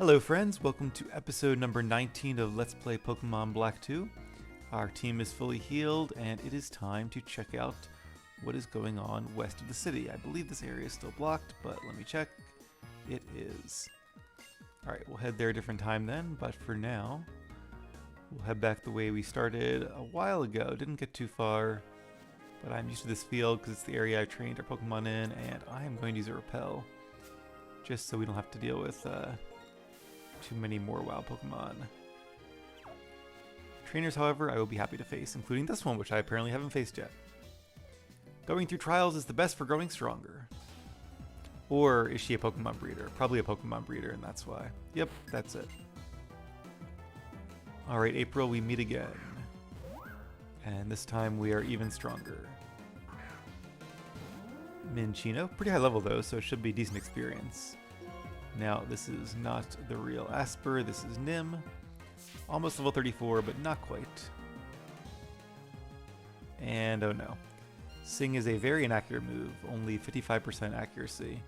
Hello friends, welcome to episode number 19 of Let's Play Pokemon Black 2. Our team is fully healed and it is time to check out what is going on west of the city. I believe this area is still blocked, but let me check. It is. Alright, we'll head there a different time then, but for now, we'll head back the way we started a while ago. Didn't get too far, but I'm used to this field because it's the area I trained our Pokemon in, and I am going to use a Repel, just so we don't have to deal with too many more wild Pokemon. Trainers, however, I will be happy to face, including this one, which I apparently haven't faced yet. Going through trials is the best for growing stronger. Or is she a Pokemon breeder? Probably a Pokemon breeder, and that's why. Yep, that's it. Alright, April, we meet again. And this time we are even stronger. Minchino, pretty high level though, so it should be a decent experience. Now, this is not the real Asper, this is Nim. Almost level 34, but not quite. And oh no. Sing is a very inaccurate move, only 55% accuracy.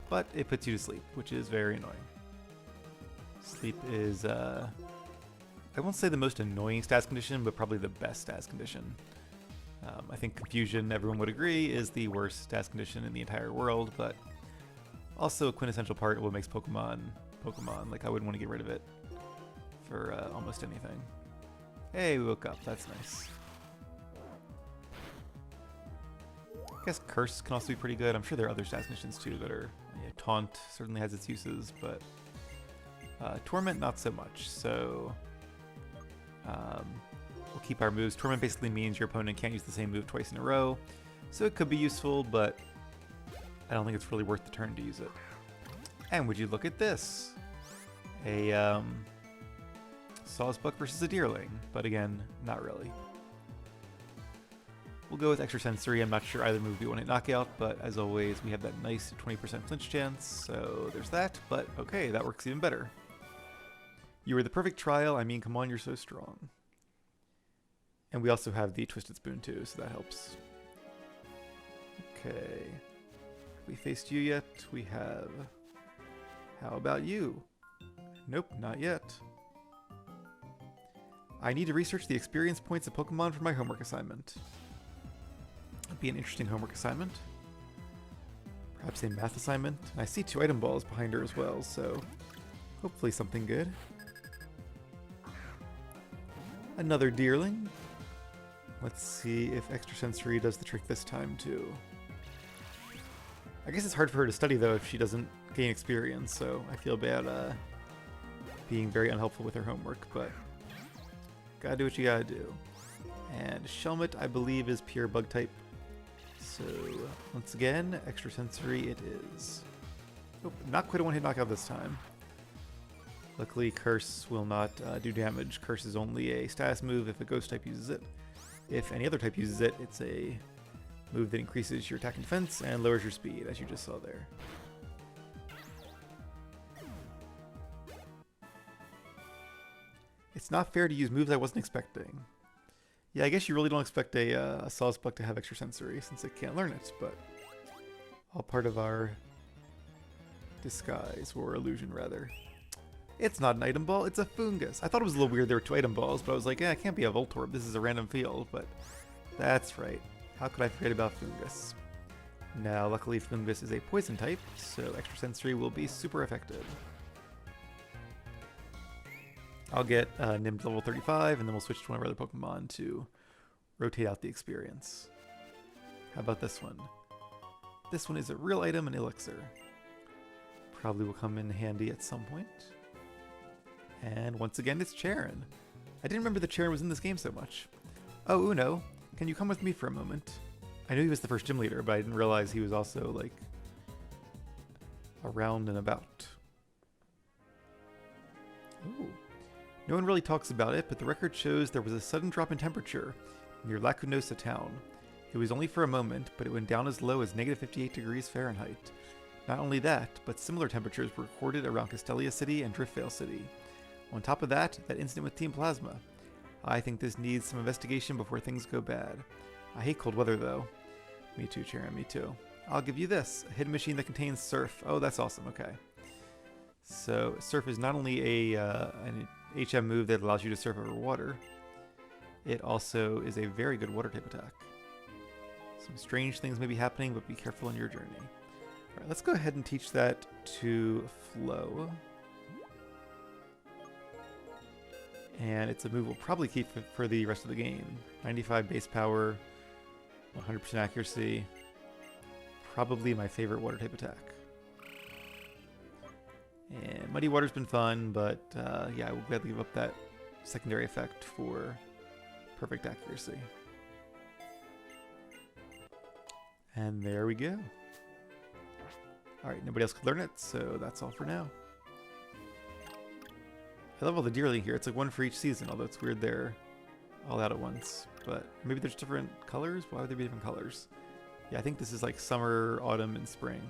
But it puts you to sleep, which is very annoying. Sleep is, I won't say the most annoying stats condition, but probably the best stats condition. I think Confusion, everyone would agree, is the worst stats condition in the entire world, but also a quintessential part of what makes Pokemon. Like, I wouldn't want to get rid of it for almost anything. Hey, we woke up. That's nice. I guess Curse can also be pretty good. I'm sure there are other stats conditions too that are... Yeah, Taunt certainly has its uses, but Torment not so much. So we'll keep our moves. Torment basically means your opponent can't use the same move twice in a row, so it could be useful, but I don't think it's really worth the turn to use it. And would you look at this? A Sawsbuck versus a Deerling, but again, not really. We'll go with Extra Sensory. I'm not sure either move would be one-hit knockout, but as always, we have that nice 20% flinch chance, so there's that. But okay, that works even better. You were the perfect trial. I mean, come on, you're so strong. And we also have the Twisted Spoon too, so that helps. Okay. We faced you yet? We have. How about you? Nope, not yet. I need to research the experience points of Pokemon for my homework assignment. That'd be an interesting homework assignment. Perhaps a math assignment. I see 2 item balls behind her as well, so hopefully something good. Another Deerling. Let's see if Extrasensory does the trick this time too. I guess it's hard for her to study though if she doesn't gain experience, so I feel bad being very unhelpful with her homework, but gotta do what you gotta do. And Shelmet, I believe, is pure bug type. So once again, Extrasensory it is. Oh, not quite a one-hit knockout this time. Luckily, Curse will not do damage. Curse is only a status move if a ghost type uses it. If any other type uses it, it's a move that increases your attack and defense and lowers your speed, as you just saw there. It's not fair to use moves I wasn't expecting. Yeah, I guess you really don't expect a Sawsbuck to have Extrasensory since it can't learn it, but all part of our disguise, or illusion rather. It's not an item ball, it's a Fungus. I thought it was a little weird there were 2 item balls, but I was like, yeah, it can't be a Voltorb, this is a random field, but that's right. How could I forget about Fungus? Now, luckily Fungus is a poison type, so Extrasensory will be super effective. I'll get Nim to level 35, and then we'll switch to one of our other Pokemon to rotate out the experience. How about this one? This one is a real item, an Elixir. Probably will come in handy at some point. And once again, it's Charon. I didn't remember that Charon was in this game so much. Oh, Uno, can you come with me for a moment? I knew he was the first gym leader, but I didn't realize he was also, like, around and about. Ooh. No one really talks about it, but the record shows there was a sudden drop in temperature near Lacunosa town. It was only for a moment, but it went down as low as negative 58 degrees Fahrenheit. Not only that, but similar temperatures were recorded around Castelia City and Driftvale City. On top of that, that incident with Team Plasma. I think this needs some investigation before things go bad. I hate cold weather though. Me too, Charon, me too. I'll give you this, a hidden machine that contains surf. Oh, that's awesome, okay. So Surf is not only an HM move that allows you to surf over water, it also is a very good water type attack. Some strange things may be happening, but be careful on your journey. Alright, let's go ahead and teach that to Flo. And it's a move we'll probably keep for the rest of the game. 95 base power, 100% accuracy. Probably my favorite water type attack. And Muddy Water's been fun, but yeah, I will gladly give up that secondary effect for perfect accuracy. And there we go. Alright, nobody else could learn it, so that's all for now. I love all the deerling here. It's like one for each season, although it's weird they're all out at once. But maybe there's different colors? Why would there be different colors? Yeah, I think this is like summer, autumn, and spring.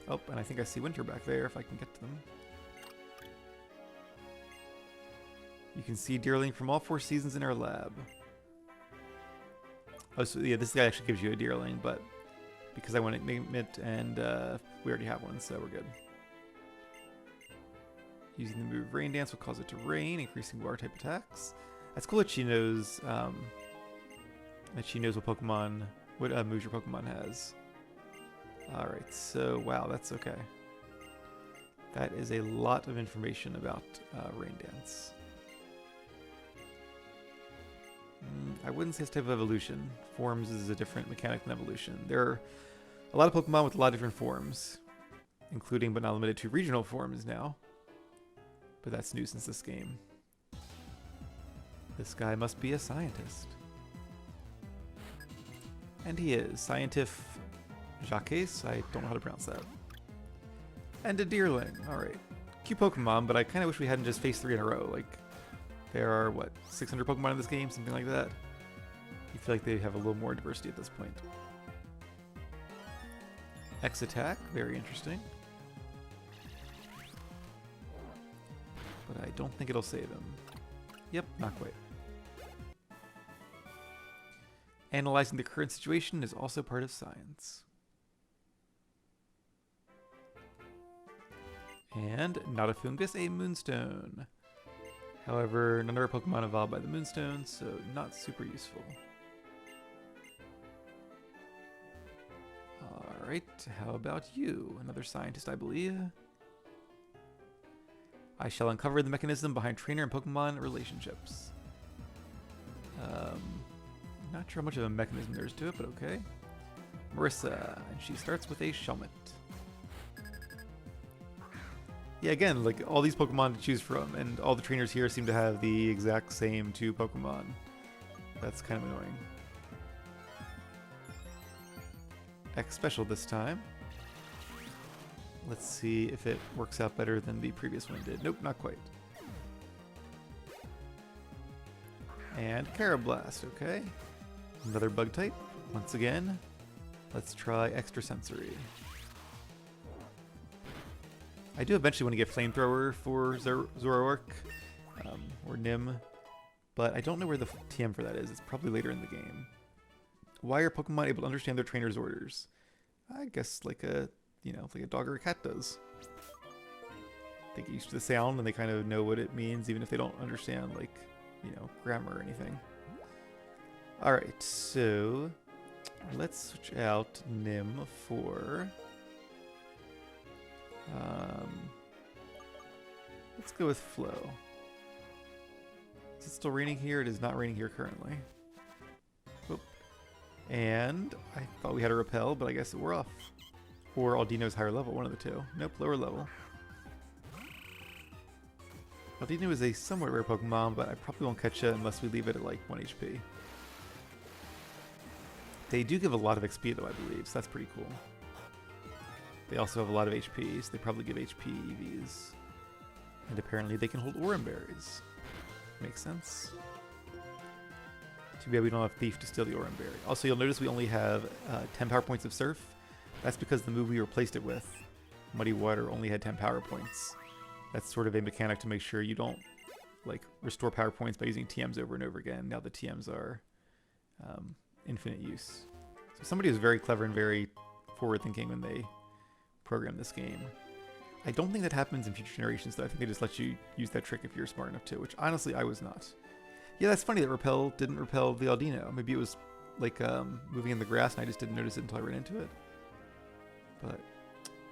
Oh, and I think I see winter back there if I can get to them. You can see deerling from all 4 seasons in our lab. Oh, so yeah, this guy actually gives you a deerling, but because I want to name it and we already have one, so we're good. Using the move Rain Dance will cause it to rain, increasing water type attacks. That's cool that she knows what Pokemon, what moves your Pokemon has. Alright, so wow, that's okay. That is a lot of information about Rain Dance. I wouldn't say it's type of evolution. Forms is a different mechanic than evolution. There are a lot of Pokemon with a lot of different forms, including but not limited to regional forms now. But that's new since this game. This guy must be a scientist. And he is. Scientif Jacques? I don't know how to pronounce that. And a Deerling. Alright. Cute Pokemon, but I kind of wish we hadn't just faced 3 in a row. Like, there are, what, 600 Pokemon in this game? Something like that? You feel like they have a little more diversity at this point. X attack. Very interesting. But I don't think it'll save him. Yep, not quite. Analyzing the current situation is also part of science. And not a fungus, a moonstone. However, none of our Pokemon evolved by the moonstone, so not super useful. Alright, how about you? Another scientist, I believe. I shall uncover the mechanism behind trainer and Pokemon relationships. Not sure how much of a mechanism there is to it, but okay. Marissa, and she starts with a Shelmet. Yeah, again, like all these Pokemon to choose from, and all the trainers here seem to have the exact same 2 Pokemon. That's kind of annoying. X special this time. Let's see if it works out better than the previous one did. Nope, not quite. And Carablast, okay. Another bug type. Once again, let's try Extrasensory. I do eventually want to get Flamethrower for Zoroark, or Nim, but I don't know where the TM for that is. It's probably later in the game. Why are Pokemon able to understand their trainer's orders? I guess like a, like a dog or a cat does. They get used to the sound and they kind of know what it means, even if they don't understand, like, grammar or anything. Alright, so let's switch out Nim for... let's go with Flo. Is it still raining here? It is not raining here currently. Oop. And I thought we had a Repel, but I guess we're off. Or Aldino's higher level, one of the two. Nope, lower level. Aldino is a somewhat rare Pokemon, but I probably won't catch it unless we leave it at like 1 HP. They do give a lot of XP though, I believe, so that's pretty cool. They also have a lot of HP, so they probably give HP EVs. And apparently they can hold Oran Berries. Makes sense. Too bad we don't have Thief to steal the Oran Berry. Also, you'll notice we only have 10 power points of Surf. That's because the move we replaced it with, Muddy Water, only had 10 power points. That's sort of a mechanic to make sure you don't restore power points by using TMs over and over again. Now the TMs are infinite use. So somebody was very clever and very forward-thinking when they programmed this game. I don't think that happens in future generations, though. I think they just let you use that trick if you're smart enough to, which honestly I was not. Yeah, that's funny that Repel didn't repel the Aldino. Maybe it was like moving in the grass and I just didn't notice it until I ran into it. But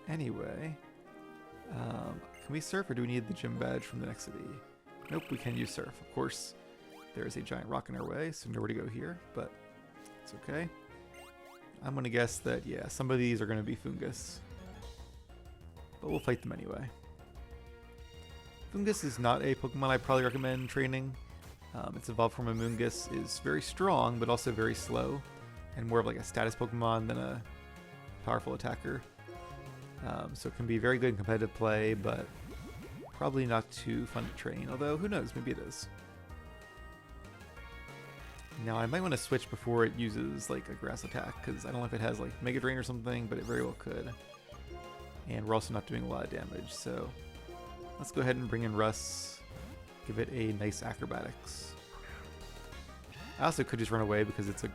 anyway, can we surf or do we need the gym badge from the next city? Nope, we can use surf. Of course, there is a giant rock in our way, so nowhere to go here, but it's okay. I'm going to guess that, yeah, some of these are going to be Fungus. But we'll fight them anyway. Fungus is not a Pokemon I probably recommend training. Its evolved form of Moongus is very strong, but also very slow, and more of like a status Pokemon than a powerful attacker. So it can be very good in competitive play, but probably not too fun to train, although who knows, maybe it is. Now I might want to switch before it uses like a grass attack, because I don't know if it has like Mega Drain or something, but it very well could. And we're also not doing a lot of damage, so let's go ahead and bring in Russ, give it a nice acrobatics. I also could just run away because it's a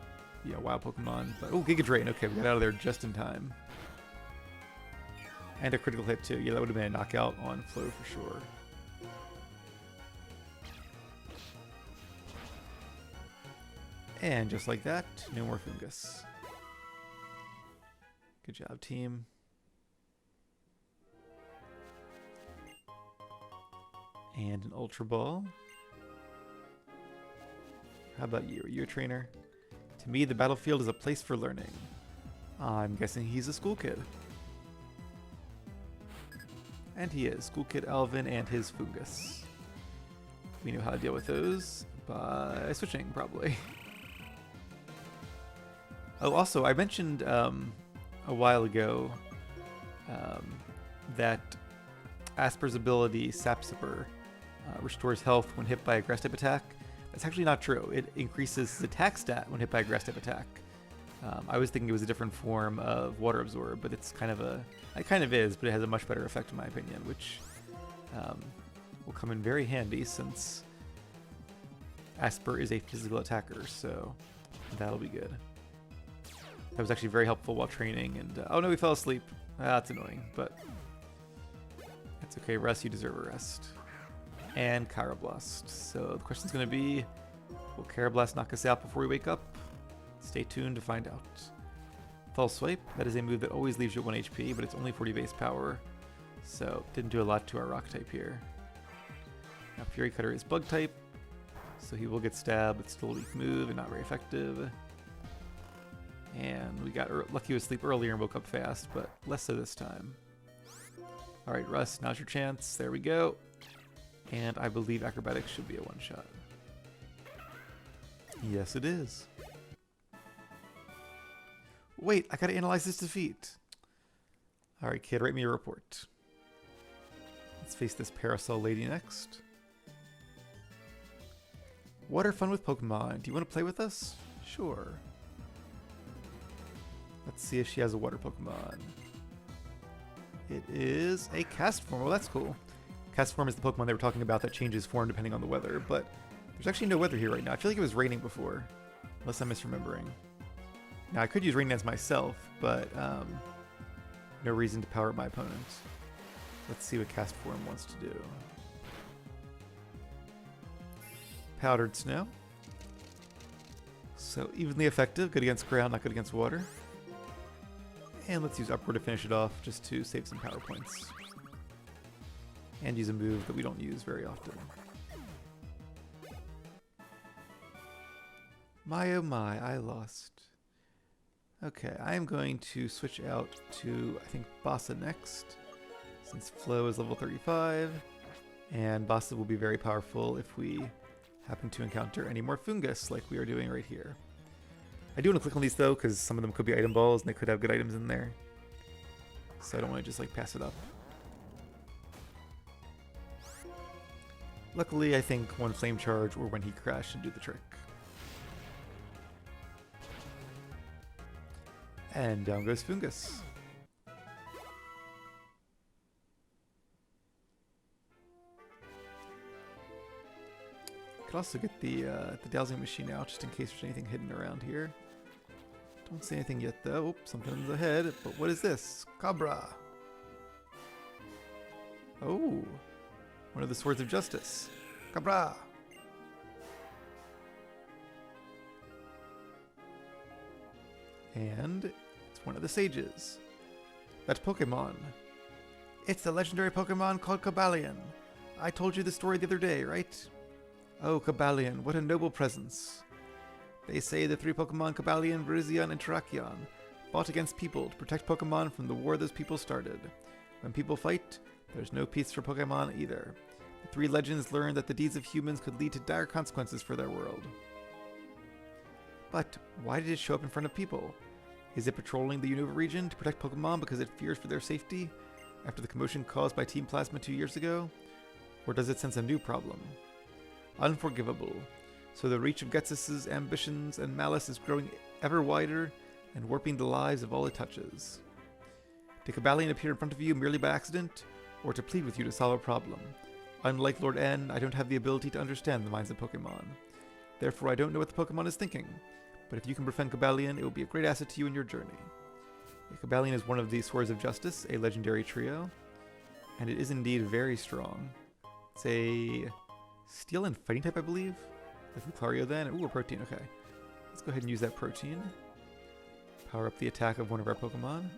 wild Pokemon, but oh, Giga Drain, okay, we got out of there just in time. And a critical hit too, yeah, that would have been a knockout on Flow for sure. And just like that, no more Fungus. Good job, team. And an Ultra Ball. How about you? Are you a trainer? To me, the battlefield is a place for learning. I'm guessing he's a school kid. And he is. School kid Alvin and his Fungus. We know how to deal with those by switching, probably. Oh, also, I mentioned a while ago that Asper's ability, Sap Sipper, restores health when hit by a grass type attack. That's actually not true. It increases his attack stat when hit by a grass type attack. I was thinking it was a different form of Water Absorb, but it's kind of it kind of is, but it has a much better effect in my opinion, which will come in very handy since Asper is a physical attacker, so that'll be good. That was actually very helpful while training, and oh no, we fell asleep. That's annoying, but that's okay. Rest, you deserve a rest. And Pyroblast. So the question's going to be, will Pyroblast knock us out before we wake up? Stay tuned to find out. False Swipe, that is a move that always leaves you at 1 HP, but it's only 40 base power, so didn't do a lot to our rock type here. Now Fury Cutter is bug type, so he will get stabbed. It's still a weak move and not very effective. And we got lucky with sleep earlier and woke up fast, but less so this time. Alright, Russ, now's your chance. There we go. And I believe Acrobatics should be a one-shot. Yes, it is. Wait, I gotta analyze this defeat. Alright, kid, write me a report. Let's face this Parasol lady next. Water fun with Pokemon. Do you want to play with us? Sure. Let's see if she has a water Pokemon. It is a Castform. Well, that's cool. Castform is the Pokemon they were talking about that changes form depending on the weather, but there's actually no weather here right now. I feel like it was raining before, unless I'm misremembering. Now, I could use Rain Dance myself, but no reason to power up my opponent. Let's see what Castform wants to do. Powdered Snow. So evenly effective, good against ground, not good against water. And let's use Upward to finish it off, just to save some power points. And use a move that we don't use very often. My oh my, I lost. Okay, I am going to switch out to, I think, Bossa next, since Flow is level 35, and Bossa will be very powerful if we happen to encounter any more Fungus like we are doing right here. I do want to click on these though, because some of them could be item balls and they could have good items in there. So I don't want to just like pass it up. Luckily, I think one Flame Charge or when he crashed should do the trick. And down goes Fungus. Could also get the dowsing machine out just in case there's anything hidden around here. Don't see anything yet though. Oh, something's ahead. But what is this? Cabra. Oh, one of the Swords of Justice. Cabra! And it's one of the sages. That's Pokemon. It's the legendary Pokemon called Cobalion. I told you the story the other day, right? Oh, Cobalion, what a noble presence. They say the three Pokemon Cobalion, Virizion, and Terrakion fought against people to protect Pokemon from the war those people started. When people fight, there's no peace for Pokemon either. The three legends learned that the deeds of humans could lead to dire consequences for their world. But why did it show up in front of people? Is it patrolling the Unova region to protect Pokemon because it fears for their safety after the commotion caused by Team Plasma 2 years ago? Or does it sense a new problem? Unforgivable. So the reach of Ghetsis' ambitions and malice is growing ever wider and warping the lives of all it touches. Did Cobalion appear in front of you merely by accident, or to plead with you to solve a problem? Unlike Lord N, I don't have the ability to understand the minds of Pokemon. Therefore, I don't know what the Pokemon is thinking. But if you can befriend Cobalion, it will be a great asset to you in your journey. Cobalion is one of the Swords of Justice, a legendary trio, and it is indeed very strong. It's a Steel and Fighting type, I believe. Like Lucario then. Ooh, a Protein, okay. Let's go ahead and use that Protein. Power up the attack of one of our Pokemon.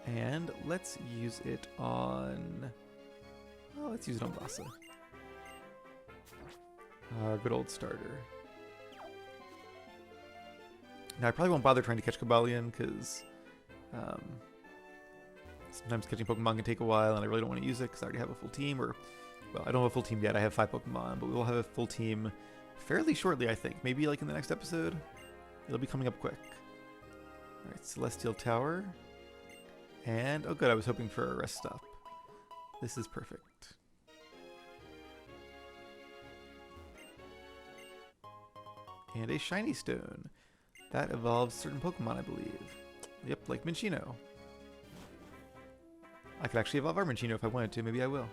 And let's use it on... Oh, let's use it on Vasa. Good old starter. Now, I probably won't bother trying to catch Cobalion, because sometimes catching Pokemon can take a while, and I really don't want to use it, because I already have a full team, or... Well, I don't have a full team yet, I have 5 Pokemon, but we will have a full team fairly shortly, I think. Maybe, like, in the next episode? It'll be coming up quick. Alright, Celestial Tower. And, oh good, I was hoping for a rest stop. This is perfect. And a Shiny Stone. That evolves certain Pokemon, I believe. Yep, like Minchino. I could actually evolve our Minchino if I wanted to. Maybe I will.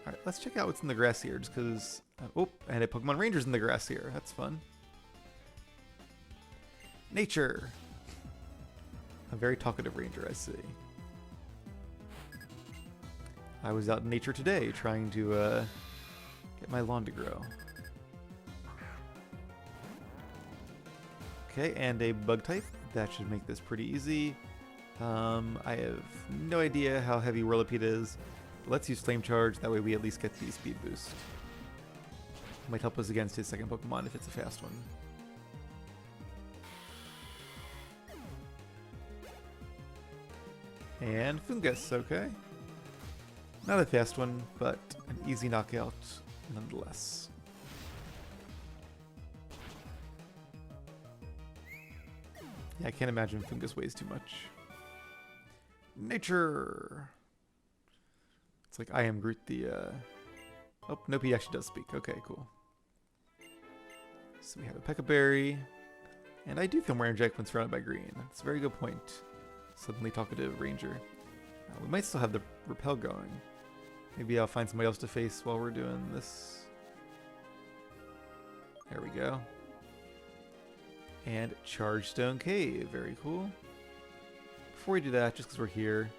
Alright, let's check out what's in the grass here, just because... oh, and a Pokemon Ranger's in the grass here. That's fun. Nature! A very talkative ranger, I see. I was out in nature today, trying to get my lawn to grow. Okay, and a bug type. That should make this pretty easy. I have no idea how heavy Whirlipede is. Let's use Flame Charge, that way we at least get the speed boost. Might help us against his second Pokemon if it's a fast one. And Fungus, okay. Not a fast one, but an easy knockout nonetheless. Yeah, I can't imagine Fungus weighs too much. Nature! It's like I am Groot the, Oh, nope, he actually does speak. Okay, cool. So we have a Pekka Berry. And I do feel more energetic when surrounded by green. That's a very good point. Suddenly talkative ranger. We might still have the repel going. Maybe I'll find somebody else to face while we're doing this. There we go. And Chargestone Cave. Very cool. Before we do that, just because we're here,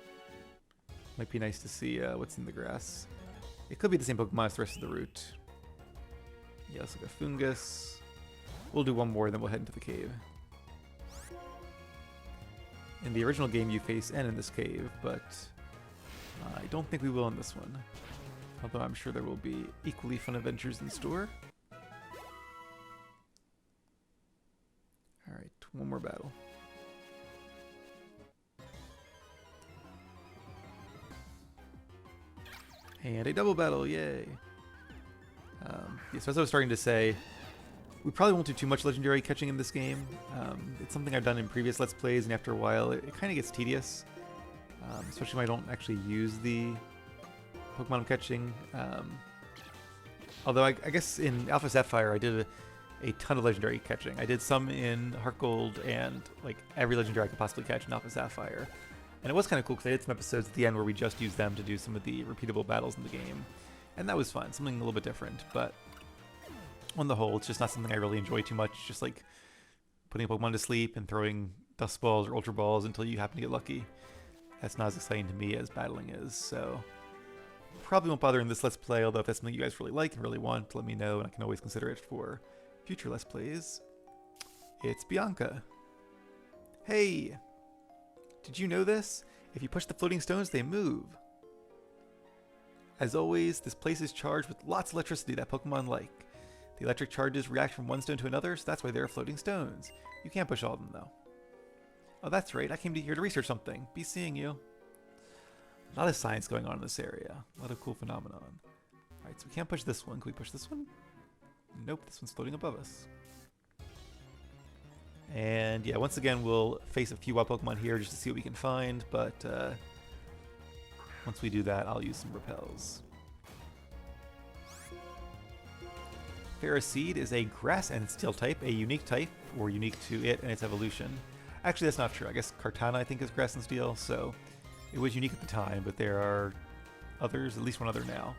might be nice to see what's in the grass. It could be the same Pokemon as the rest of the route. Yeah, let's look at Fungus. We'll do one more, then we'll head into the cave. In the original game, you face N in this cave, but I don't think we will in this one. Although I'm sure there will be equally fun adventures in store. Alright, one more battle. And a double battle, yay! Yeah, so as I was starting to say, we probably won't do too much legendary catching in this game. It's something I've done in previous Let's Plays, and after a while it kind of gets tedious. Especially when I don't actually use the Pokemon I'm catching. Although I guess in Alpha Sapphire I did a ton of legendary catching. I did some in Heart Gold and like every legendary I could possibly catch in Alpha Sapphire. And it was kind of cool because I did some episodes at the end where we just used them to do some of the repeatable battles in the game. And that was fun, something a little bit different. But on the whole, it's just not something I really enjoy too much. Just like putting a Pokemon to sleep and throwing Dust Balls or Ultra Balls until you happen to get lucky. That's not as exciting to me as battling is, so probably won't bother in this Let's Play, although if that's something you guys really like and really want, let me know, and I can always consider it for future Let's Plays. It's Bianca. Hey! Did you know this? If you push the floating stones, they move. As always, this place is charged with lots of electricity that Pokemon like. The electric charges react from one stone to another, so that's why they're floating stones. You can't push all of them, though. Oh, that's right. I came here to research something. Be seeing you. A lot of science going on in this area. A lot of cool phenomenon. Alright, so we can't push this one. Can we push this one? Nope, this one's floating above us. And yeah, once again, we'll face a few wild Pokemon here just to see what we can find, but once we do that, I'll use some repels. Ferroseed is a grass and steel type, a unique type, or unique to it and its evolution. Actually, that's not true. I guess Kartana, I think, is grass and steel, so it was unique at the time, but there are others, at least one other now.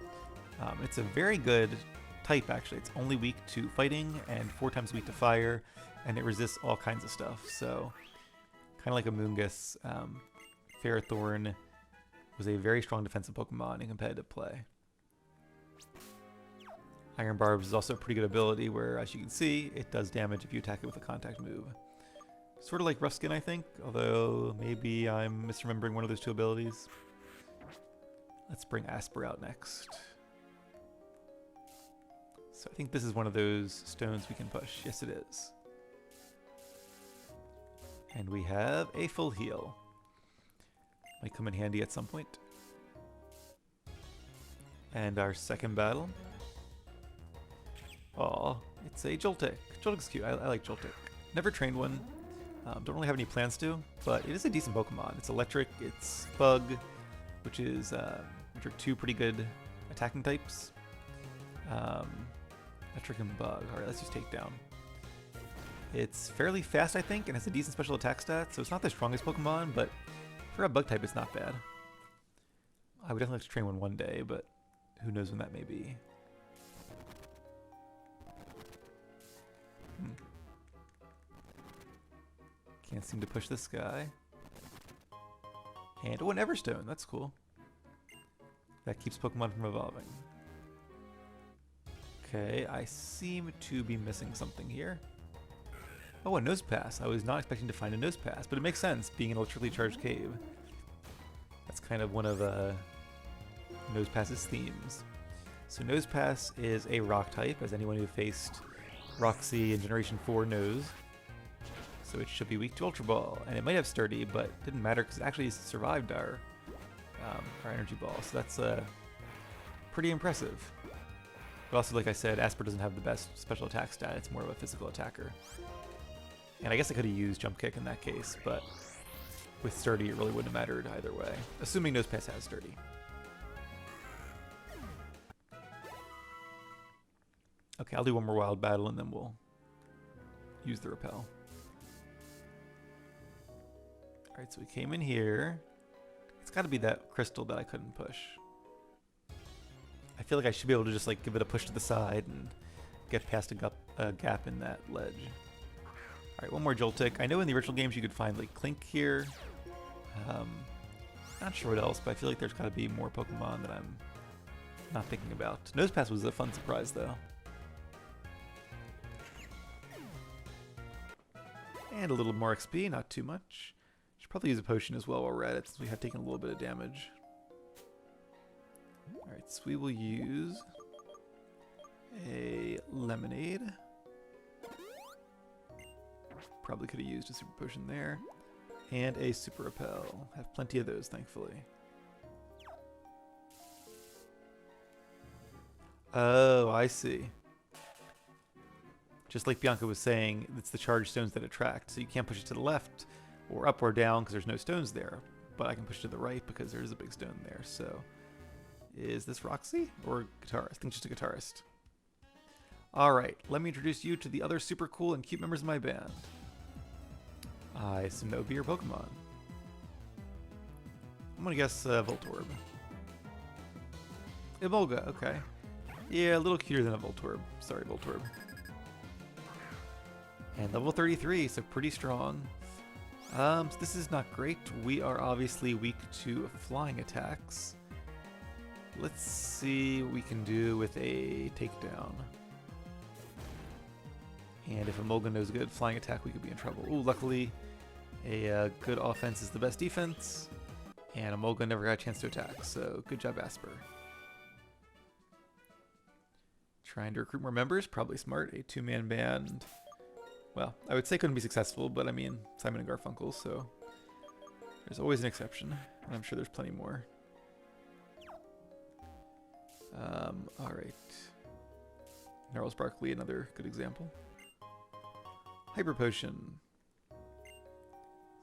It's a very good type, actually. It's only weak to fighting and 4 times weak to fire, and it resists all kinds of stuff, so kind of like a Moongus, Ferrothorn was a very strong defensive Pokemon in competitive play. Iron Barbs is also a pretty good ability where, as you can see, it does damage if you attack it with a contact move. Sort of like Rough Skin, I think, although maybe I'm misremembering one of those 2 abilities. Let's bring Asper out next. So I think this is one of those stones we can push. Yes, it is. And we have a full heal. Might come in handy at some point. And our second battle. Aw, it's a Joltik. Joltik's cute. I like Joltik. Never trained one. Don't really have any plans to, but it is a decent Pokemon. It's electric, it's Bug, which are 2 pretty good attacking types. Electric and Bug. Alright, let's use Takedown. It's fairly fast, I think, and has a decent special attack stat, so it's not the strongest Pokemon, but for a Bug type, it's not bad. I would definitely like to train one day, but who knows when that may be. Can't seem to push this guy. And, oh, an Everstone. That's cool. That keeps Pokemon from evolving. Okay, I seem to be missing something here. Oh, a Nose Pass. I was not expecting to find a Nose Pass, but it makes sense, being an electrically charged cave. That's kind of one of Nose Pass's themes. So Nose Pass is a rock type, as anyone who faced Roxy in Generation 4 knows. So it should be weak to Ultra Ball, and it might have Sturdy, but it didn't matter because it actually survived our Energy Ball, so that's pretty impressive. But also, like I said, Asper doesn't have the best special attack stat, it's more of a physical attacker. And I guess I could have used Jump Kick in that case, but with Sturdy it really wouldn't have mattered either way, assuming Nosepass has Sturdy. Okay, I'll do one more wild battle and then we'll use the repel. Alright, so we came in here. It's got to be that crystal that I couldn't push. I feel like I should be able to just like give it a push to the side and get past a gap in that ledge. Alright, one more Joltik. I know in the original games you could find like Clink here. Not sure what else, but I feel like there's got to be more Pokemon that I'm not thinking about. Nosepass was a fun surprise though. And a little more XP, not too much. Should probably use a potion as well while we're at it, since we have taken a little bit of damage. Alright, so we will use a Lemonade. Probably could have used a Super Potion there. And a Super Repel. Have plenty of those, thankfully. Oh, I see. Just like Bianca was saying, it's the charged stones that attract, so you can't push it to the left or up or down because there's no stones there. But I can push it to the right because there's a big stone there, so... Is this Roxy or Guitarist? I think just a Guitarist. Alright, let me introduce you to the other super cool and cute members of my band. I assume that would be your Pokemon. I'm gonna guess Voltorb. Emolga, okay. Yeah, a little cuter than a Voltorb. Sorry, Voltorb. And level 33, so pretty strong. So this is not great. We are obviously weak to flying attacks. Let's see what we can do with a takedown. And if Emolga knows good flying attack, we could be in trouble. Ooh, luckily, a good offense is the best defense, and Emolga never got a chance to attack, so good job, Asper. Trying to recruit more members, probably smart. A two-man band. Well, I would say couldn't be successful, but I mean, Simon and Garfunkel, so there's always an exception, and I'm sure there's plenty more. Alright. Gnarls Barkley, another good example. Hyper Potion.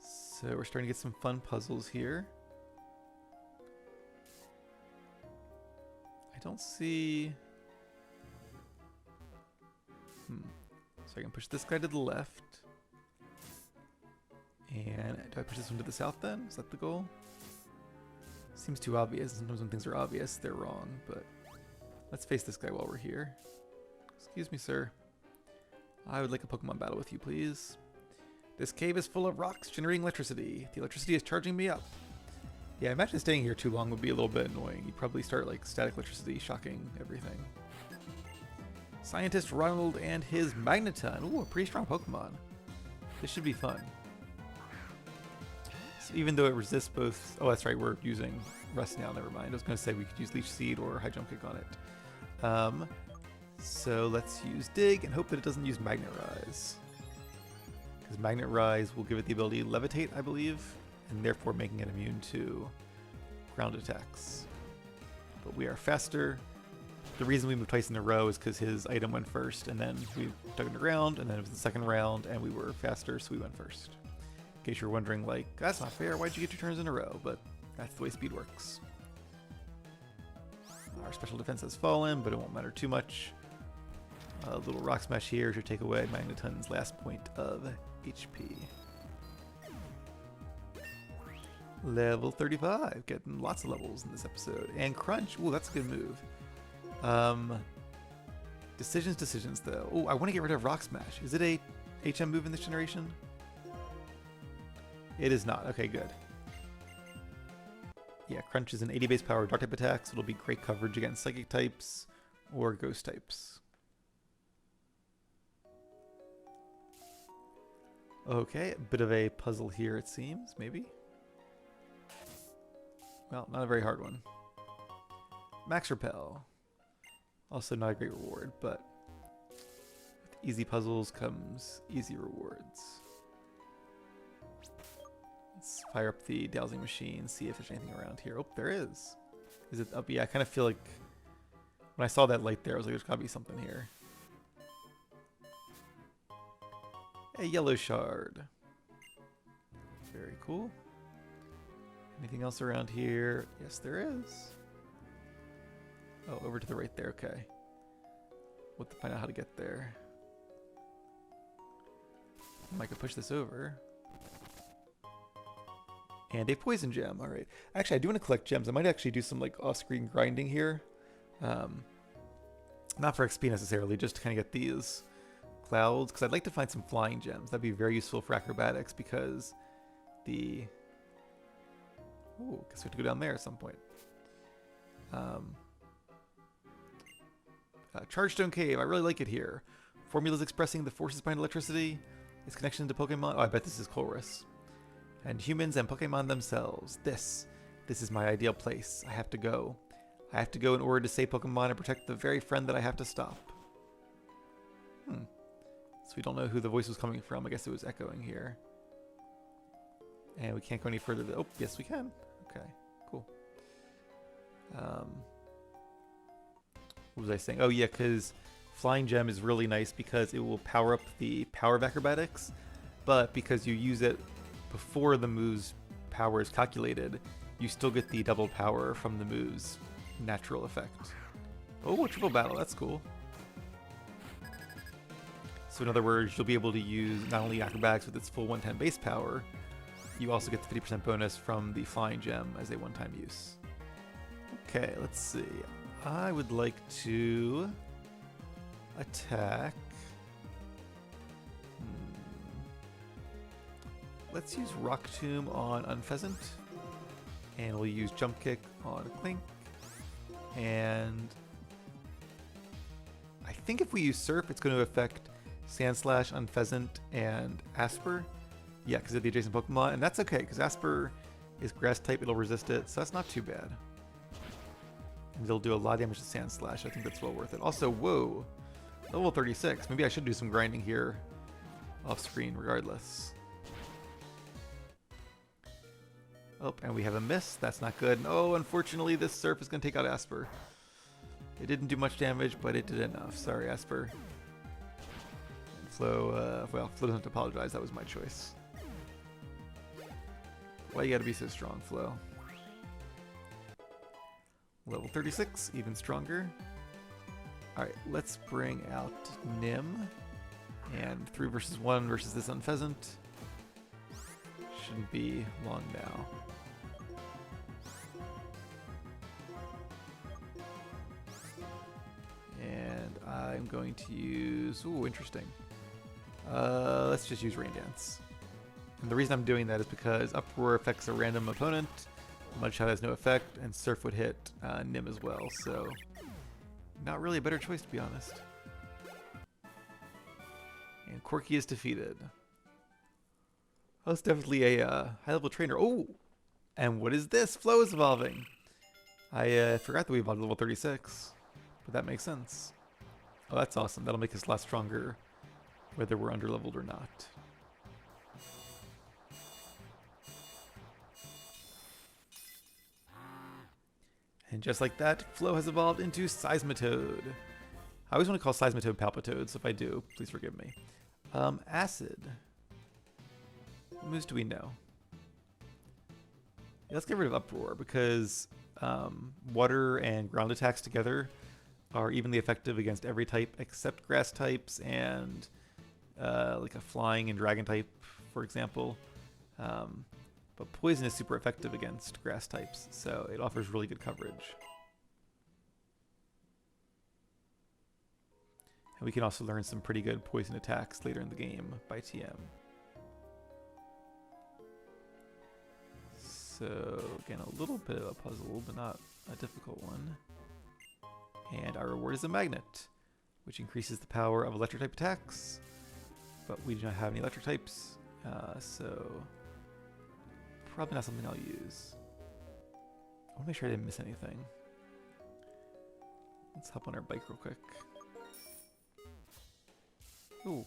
So we're starting to get some fun puzzles here. I don't see... So I can push this guy to the left. And do I push this one to the south then? Is that the goal? Seems too obvious. Sometimes when things are obvious, they're wrong, but let's face this guy while we're here. Excuse me, sir. I would like a Pokemon battle with you, please. This cave is full of rocks generating electricity. The electricity is charging me up. Yeah, I imagine staying here too long would be a little bit annoying. You'd probably start like static electricity shocking everything. Scientist Ronald and his Magneton. Ooh, a pretty strong Pokemon. This should be fun. So even though it resists both... Oh, that's right, we're using Rust now, never mind. I was going to say we could use Leech Seed or High Jump Kick on it. So let's use Dig and hope that it doesn't use Magnet Rise. Because Magnet Rise will give it the ability to Levitate, I believe, and therefore making it immune to ground attacks. But we are faster. The reason we moved twice in a row is because his item went first, and then we dug underground, and then it was the second round, and we were faster, so we went first. In case you're wondering, like, that's not fair, why'd you get 2 turns in a row? But that's the way speed works. Our special defense has fallen, but it won't matter too much. A little Rock Smash here should take away Magneton's last point of HP. Level 35, getting lots of levels in this episode. And Crunch, ooh, that's a good move. Decisions though. Oh, I want to get rid of Rock Smash. Is it a HM move in this generation? It is not. Okay, good. Yeah, Crunch is an 80 base power dark type attack, so it'll be great coverage against psychic types or ghost types. Okay, a bit of a puzzle here it seems, maybe? Well, not a very hard one. Max Repel. Also not a great reward, but with easy puzzles comes easy rewards. Let's fire up the dowsing machine, see if there's anything around here. Oh, there is. Is it up? Yeah, I kind of feel like when I saw that light there, I was like, there's gotta be something here. A yellow shard. Very cool. Anything else around here? Yes, there is. Oh, over to the right there, okay. We'll have to find out how to get there. I could push this over. And a poison gem, alright. Actually, I do want to collect gems. I might actually do some like off-screen grinding here. Not for XP necessarily, just to kind of get these clouds, because I'd like to find some flying gems. That'd be very useful for acrobatics because the... Ooh, guess we have to go down there at some point. Chargestone Cave, I really like it here. Formulas expressing the forces behind electricity, its connection to Pokemon. Oh, I bet this is Chorus. And humans and Pokemon themselves. This is my ideal place. I have to go. I have to go in order to save Pokemon and protect the very friend that I have to stop. So we don't know who the voice was coming from. I guess it was echoing here. And we can't go any further. Oh, yes we can. Okay, cool. What was I saying? Oh yeah, because Flying Gem is really nice because it will power up the power of acrobatics, but because you use it before the move's power is calculated, you still get the double power from the move's natural effect. Oh, a triple battle, that's cool. So in other words, you'll be able to use not only acrobatics with its full 110 base power, you also get the 50% bonus from the Flying Gem as a one-time use. Okay, let's see. I would like to attack. let's use Rock Tomb on Unpheasant. And we'll use Jump Kick on Clink. And I think if we use Surf, it's going to affect Sandslash, Unpheasant, and Asper. Yeah, because of the adjacent Pokemon. And that's okay, because Asper is Grass type, it'll resist it, so that's not too bad. And it'll do a lot of damage to Sandslash. I think that's well worth it. Also, whoa, level 36. Maybe I should do some grinding here off screen regardless. Oh, and we have a miss. That's not good. And oh, unfortunately, this Surf is going to take out Asper. It didn't do much damage, but it did enough. Sorry, Asper. And Flo, well, Flo doesn't have to apologize. That was my choice. Why you gotta be so strong, Flo? Level 36, even stronger. Alright, let's bring out Nim. And 3 versus 1 versus this Unpheasant. Shouldn't be long now. And I'm going to use... Ooh, interesting. Let's just use Rain Dance. And the reason I'm doing that is because Uproar affects a random opponent, Mudshot has no effect, and Surf would hit Nim as well, so not really a better choice to be honest. And Corki is defeated. Oh, it's definitely a high-level trainer. Oh! And what is this? Flo is evolving! I forgot that we evolved to level 36, but that makes sense. Oh, that's awesome. That'll make us a lot stronger, whether we're underleveled or not. And just like that, Flo has evolved into Seismitoad. I always want to call Seismitoad Palpitoad, so if I do, please forgive me. Acid. What moves do we know? Yeah, let's get rid of Uproar, because water and ground attacks together are evenly effective against every type except grass types and like a flying and dragon type, for example. But poison is super effective against grass types, so it offers really good coverage. And we can also learn some pretty good poison attacks later in the game by TM. So again, a little bit of a puzzle, but not a difficult one. And our reward is a magnet, which increases the power of electric type attacks, but we do not have any electric types, so probably not something I'll use. I want to make sure I didn't miss anything. Let's hop on our bike real quick. Ooh.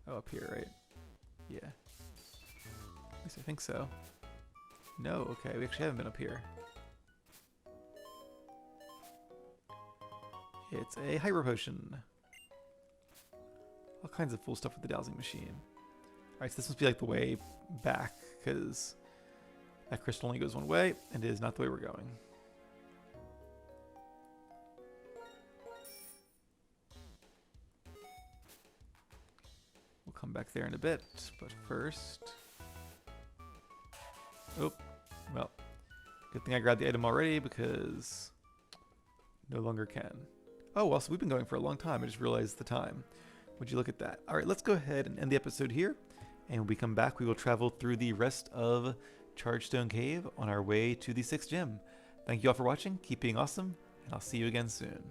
Oh, up here, right? Yeah. At least I think so. No, okay, we actually haven't been up here. It's a Hyper Potion. All kinds of cool stuff with the dowsing machine. Alright, so this must be like the way back, because that crystal only goes one way, and it is not the way we're going. We'll come back there in a bit, but first... Oh, well, good thing I grabbed the item already, because no longer can. Oh, well, so we've been going for a long time. I just realized the time. Would you look at that? All right, let's go ahead and end the episode here. And when we come back, we will travel through the rest of Chargestone Cave on our way to the 6th gym. Thank you all for watching. Keep being awesome, and I'll see you again soon.